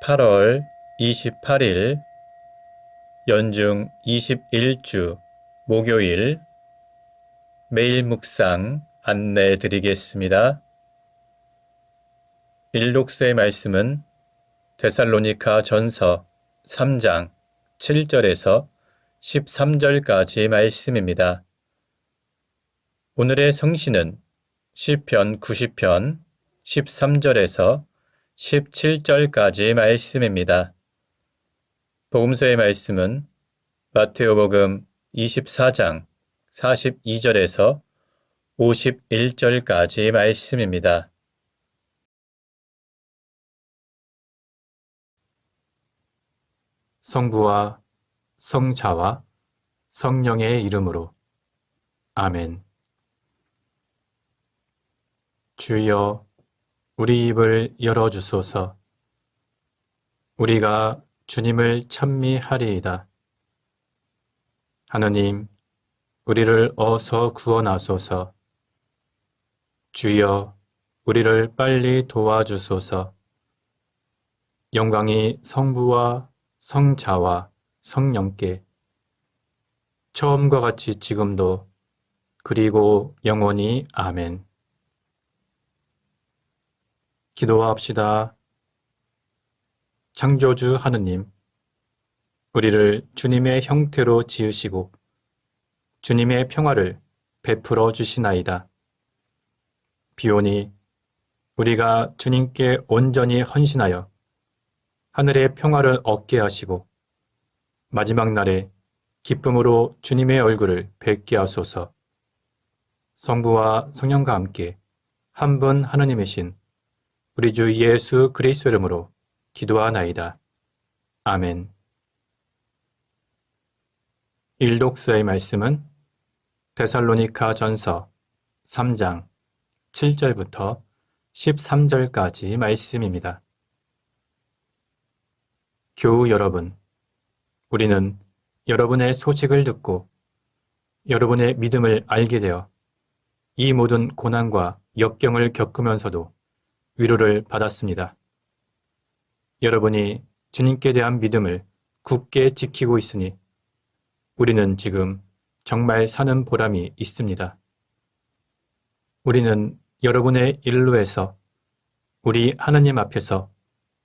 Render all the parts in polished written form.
8월 28일 연중 21주 목요일 매일 묵상 안내 드리겠습니다. 일독서의 말씀은 데살로니가 전서 3장 7절에서 13절까지 말씀입니다. 오늘의 성시는 시편 90편 13절에서 17절까지 말씀입니다. 복음서의 말씀은 마테오복음 24장 42절에서 51절까지 말씀입니다. 성부와 성자와 성령의 이름으로 아멘. 주여, 우리 입을 열어주소서. 우리가 주님을 찬미하리이다. 하느님, 우리를 어서 구원하소서. 주여, 우리를 빨리 도와주소서. 영광이 성부와 성자와 성령께 처음과 같이 지금도 그리고 영원히 아멘. 기도합시다. 창조주 하느님, 우리를 주님의 형태로 지으시고 주님의 평화를 베풀어 주시나이다. 비오니 우리가 주님께 온전히 헌신하여 하늘의 평화를 얻게 하시고 마지막 날에 기쁨으로 주님의 얼굴을 뵙게 하소서. 성부와 성령과 함께 한 분 하느님이신 우리 주 예수 그리스도 이름으로 기도하나이다. 아멘. 일독서의 말씀은 데살로니가 전서 3장 7절부터 13절까지 말씀입니다. 교우 여러분, 우리는 여러분의 소식을 듣고 여러분의 믿음을 알게 되어 이 모든 고난과 역경을 겪으면서도 위로를 받았습니다. 여러분이 주님께 대한 믿음을 굳게 지키고 있으니 우리는 지금 정말 사는 보람이 있습니다. 우리는 여러분의 일로에서 우리 하느님 앞에서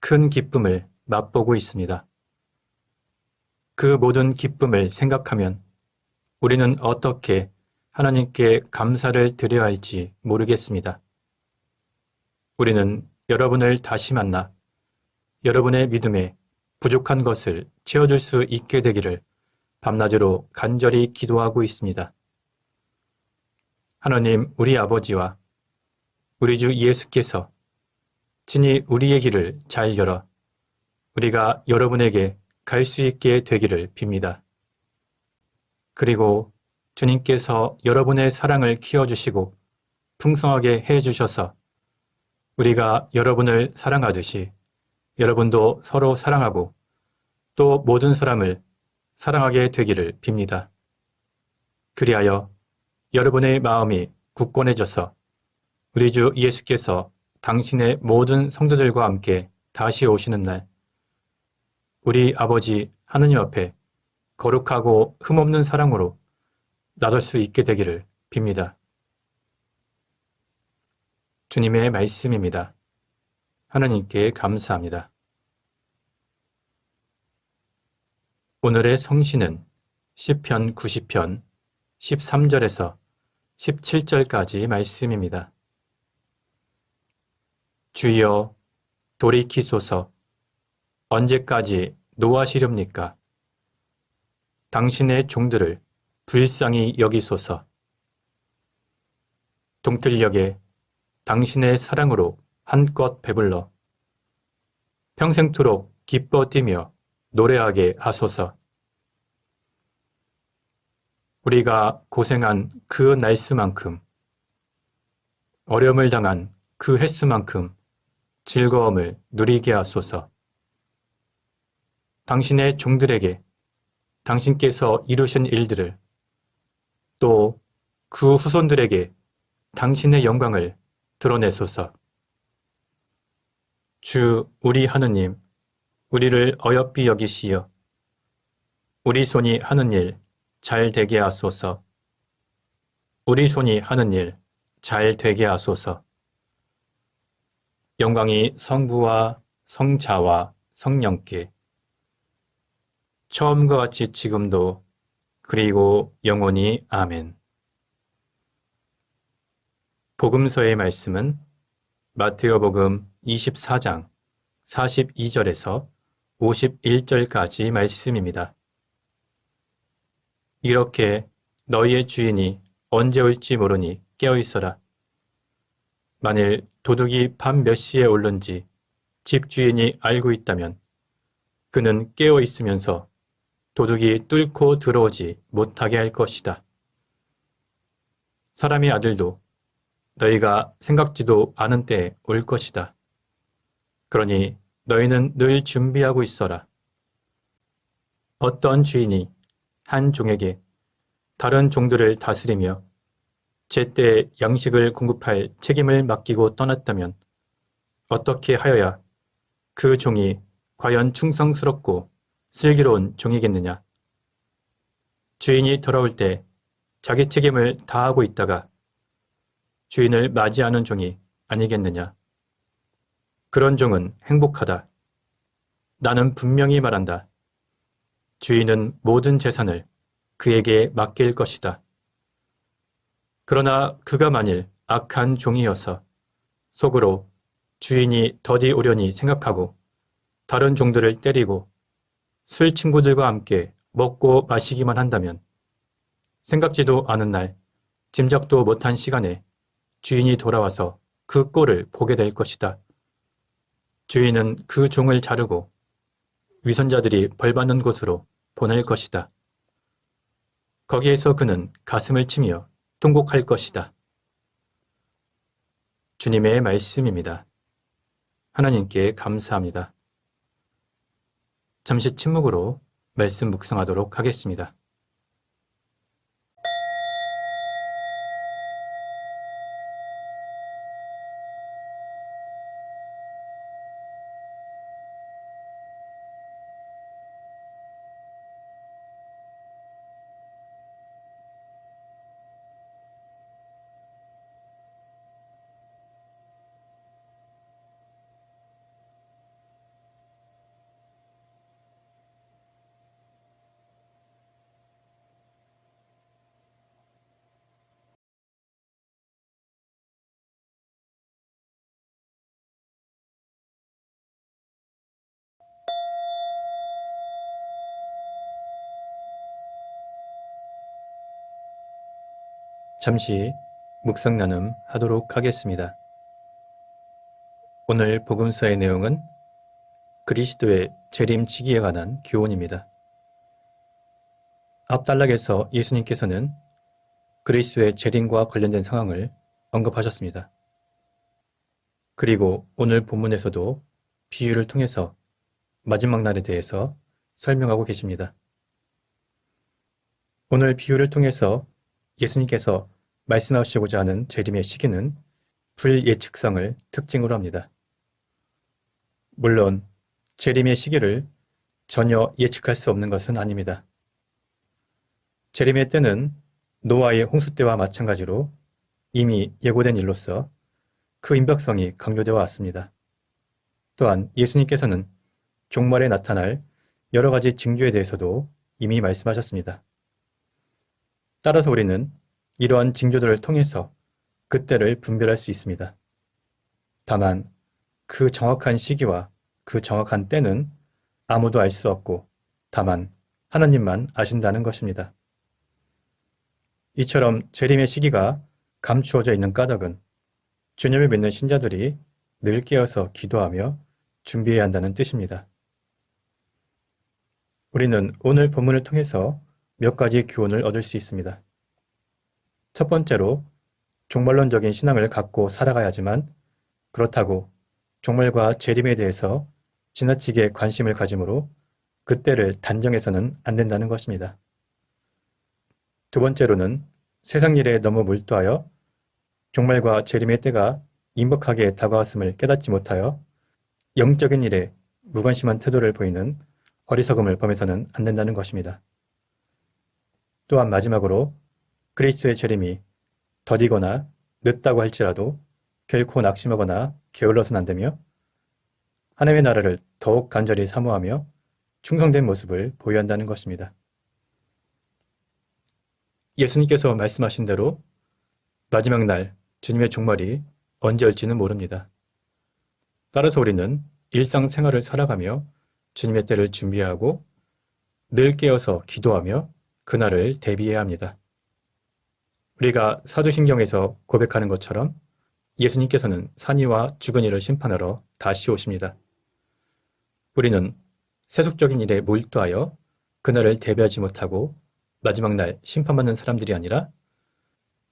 큰 기쁨을 맛보고 있습니다. 그 모든 기쁨을 생각하면 우리는 어떻게 하나님께 감사를 드려야 할지 모르겠습니다. 우리는 여러분을 다시 만나 여러분의 믿음에 부족한 것을 채워줄 수 있게 되기를 밤낮으로 간절히 기도하고 있습니다. 하나님 우리 아버지와 우리 주 예수께서 친히 우리의 길을 잘 열어 우리가 여러분에게 갈 수 있게 되기를 빕니다. 그리고 주님께서 여러분의 사랑을 키워주시고 풍성하게 해주셔서 우리가 여러분을 사랑하듯이 여러분도 서로 사랑하고 또 모든 사람을 사랑하게 되기를 빕니다. 그리하여 여러분의 마음이 굳건해져서 우리 주 예수께서 당신의 모든 성도들과 함께 다시 오시는 날 우리 아버지 하느님 앞에 거룩하고 흠없는 사랑으로 나설 수 있게 되기를 빕니다. 주님의 말씀입니다. 하나님께 감사합니다. 오늘의 성시는 시편 90편 13절에서 17절까지 말씀입니다. 주여, 돌이키소서. 언제까지 노하시렵니까? 당신의 종들을 불쌍히 여기소서. 동틀녘에 당신의 사랑으로 한껏 배불러 평생토록 기뻐 뛰며 노래하게 하소서. 우리가 고생한 그 날수만큼 어려움을 당한 그 횟수만큼 즐거움을 누리게 하소서. 당신의 종들에게 당신께서 이루신 일들을 또 그 후손들에게 당신의 영광을 드러내소서. 주 우리 하느님, 우리를 어여삐 여기시어 우리 손이 하는 일 잘 되게 하소서. 우리 손이 하는 일 잘 되게 하소서. 영광이 성부와 성자와 성령께 처음과 같이 지금도 그리고 영원히 아멘. 복음서의 말씀은 마테오복음 24장 42절에서 51절까지 말씀입니다. 이렇게 너희의 주인이 언제 올지 모르니 깨어 있어라. 만일 도둑이 밤 몇 시에 오는지 집주인이 알고 있다면 그는 깨어 있으면서 도둑이 뚫고 들어오지 못하게 할 것이다. 사람의 아들도 너희가 생각지도 않은 때에 올 것이다. 그러니 너희는 늘 준비하고 있어라. 어떤 주인이 한 종에게 다른 종들을 다스리며 제때 양식을 공급할 책임을 맡기고 떠났다면 어떻게 하여야 그 종이 과연 충성스럽고 슬기로운 종이겠느냐? 주인이 돌아올 때 자기 책임을 다하고 있다가 주인을 맞이하는 종이 아니겠느냐? 그런 종은 행복하다. 나는 분명히 말한다. 주인은 모든 재산을 그에게 맡길 것이다. 그러나 그가 만일 악한 종이어서 속으로 주인이 더디 오려니 생각하고 다른 종들을 때리고 술 친구들과 함께 먹고 마시기만 한다면 생각지도 않은 날, 짐작도 못한 시간에 주인이 돌아와서 그 꼴을 보게 될 것이다. 주인은 그 종을 자르고 위선자들이 벌받는 곳으로 보낼 것이다. 거기에서 그는 가슴을 치며 통곡할 것이다. 주님의 말씀입니다. 하나님께 감사합니다. 잠시 침묵으로 말씀 묵상하도록 하겠습니다. 잠시 묵상 나눔 하도록 하겠습니다. 오늘 복음서의 내용은 그리스도의 재림치기에 관한 교훈입니다. 앞 단락에서 예수님께서는 그리스도의 재림과 관련된 상황을 언급하셨습니다. 그리고 오늘 본문에서도 비유를 통해서 마지막 날에 대해서 설명하고 계십니다. 오늘 비유를 통해서 예수님께서 말씀하시고자 하는 재림의 시기는 불예측성을 특징으로 합니다. 물론 재림의 시기를 전혀 예측할 수 없는 것은 아닙니다. 재림의 때는 노아의 홍수 때와 마찬가지로 이미 예고된 일로서 그 임박성이 강조되어 왔습니다. 또한 예수님께서는 종말에 나타날 여러 가지 징조에 대해서도 이미 말씀하셨습니다. 따라서 우리는 이러한 징조들을 통해서 그때를 분별할 수 있습니다. 다만 그 정확한 시기와 그 정확한 때는 아무도 알 수 없고 다만 하나님만 아신다는 것입니다. 이처럼 재림의 시기가 감추어져 있는 까닭은 주님을 믿는 신자들이 늘 깨어서 기도하며 준비해야 한다는 뜻입니다. 우리는 오늘 본문을 통해서 몇 가지 교훈을 얻을 수 있습니다. 첫 번째로 종말론적인 신앙을 갖고 살아가야 하지만 그렇다고 종말과 재림에 대해서 지나치게 관심을 가짐으로 그때를 단정해서는 안 된다는 것입니다. 두 번째로는 세상 일에 너무 몰두하여 종말과 재림의 때가 임박하게 다가왔음을 깨닫지 못하여 영적인 일에 무관심한 태도를 보이는 어리석음을 범해서는 안 된다는 것입니다. 또한 마지막으로 그리스도의 재림이 더디거나 늦다고 할지라도 결코 낙심하거나 게을러서는 안 되며 하나님의 나라를 더욱 간절히 사모하며 충성된 모습을 보여야 한다는 것입니다. 예수님께서 말씀하신 대로 마지막 날 주님의 종말이 언제 올지는 모릅니다. 따라서 우리는 일상생활을 살아가며 주님의 때를 준비하고 늘 깨어서 기도하며 그날을 대비해야 합니다. 우리가 사도신경에서 고백하는 것처럼 예수님께서는 산이와 죽은이를 심판하러 다시 오십니다. 우리는 세속적인 일에 몰두하여 그날을 대비하지 못하고 마지막 날 심판받는 사람들이 아니라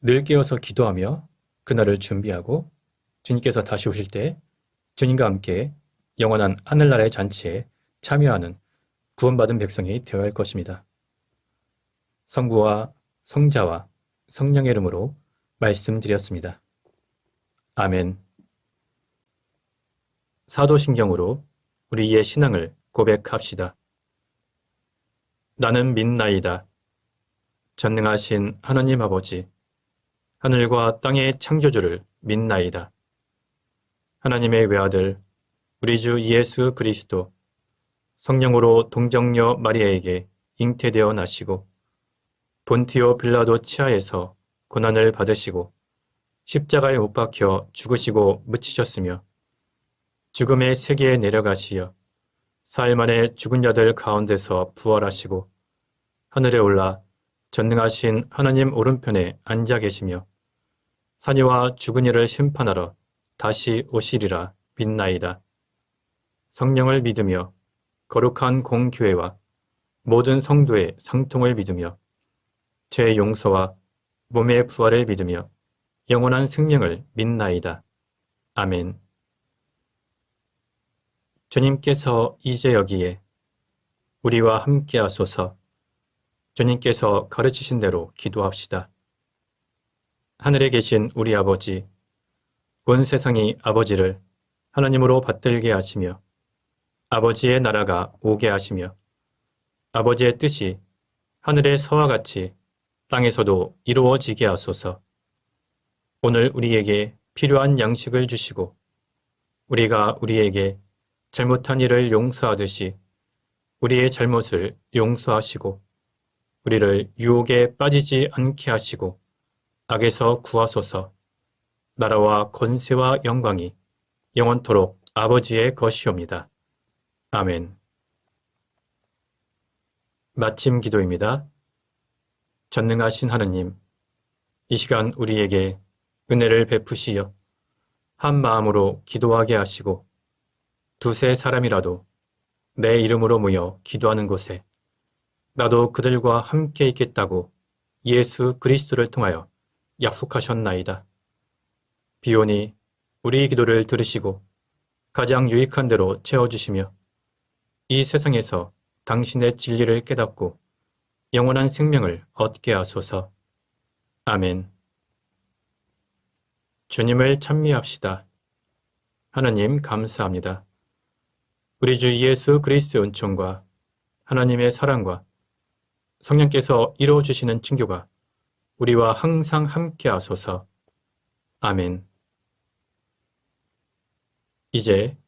늘 깨어서 기도하며 그날을 준비하고 주님께서 다시 오실 때 주님과 함께 영원한 하늘나라의 잔치에 참여하는 구원받은 백성이 되어야 할 것입니다. 성부와 성자와 성령의 이름으로 말씀드렸습니다. 아멘. 사도신경으로 우리의 신앙을 고백합시다. 나는 믿나이다. 전능하신 하나님 아버지, 하늘과 땅의 창조주를 믿나이다. 하나님의 외아들, 우리 주 예수 그리스도, 성령으로 동정녀 마리아에게 잉태되어 나시고 본티오 빌라도 치하에서 고난을 받으시고 십자가에 못 박혀 죽으시고 묻히셨으며 죽음의 세계에 내려가시어 사흘 만에 죽은 자들 가운데서 부활하시고 하늘에 올라 전능하신 하나님 오른편에 앉아 계시며 산이와 죽은이를 심판하러 다시 오시리라 믿나이다. 성령을 믿으며 거룩한 공교회와 모든 성도의 상통을 믿으며 죄의 용서와 몸의 부활을 믿으며 영원한 생명을 믿나이다. 아멘. 주님께서 이제 여기에 우리와 함께 하소서. 주님께서 가르치신 대로 기도합시다. 하늘에 계신 우리 아버지, 온 세상이 아버지를 하나님으로 받들게 하시며 아버지의 나라가 오게 하시며 아버지의 뜻이 하늘에서와 같이 땅에서도 이루어지게 하소서. 오늘 우리에게 필요한 양식을 주시고 우리가 우리에게 잘못한 일을 용서하듯이 우리의 잘못을 용서하시고 우리를 유혹에 빠지지 않게 하시고 악에서 구하소서. 나라와 권세와 영광이 영원토록 아버지의 것이옵니다. 아멘. 마침 기도입니다. 전능하신 하느님, 이 시간 우리에게 은혜를 베푸시어 한 마음으로 기도하게 하시고 두세 사람이라도 내 이름으로 모여 기도하는 곳에 나도 그들과 함께 있겠다고 예수 그리스도를 통하여 약속하셨나이다. 비오니 우리 기도를 들으시고 가장 유익한 대로 채워주시며 이 세상에서 당신의 진리를 깨닫고 영원한 생명을 얻게 하소서. 아멘. 주님을 찬미합시다. 하나님 감사합니다. 우리 주 예수 그리스도의 은총과 하나님의 사랑과 성령께서 이루어주시는 친교가 우리와 항상 함께 하소서. 아멘. 이제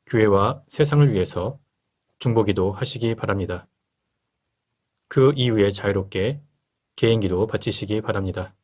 교회와 세상을 위해서 중보기도 하시기 바랍니다. 그 이후에 자유롭게 개인기도 바치시기 바랍니다.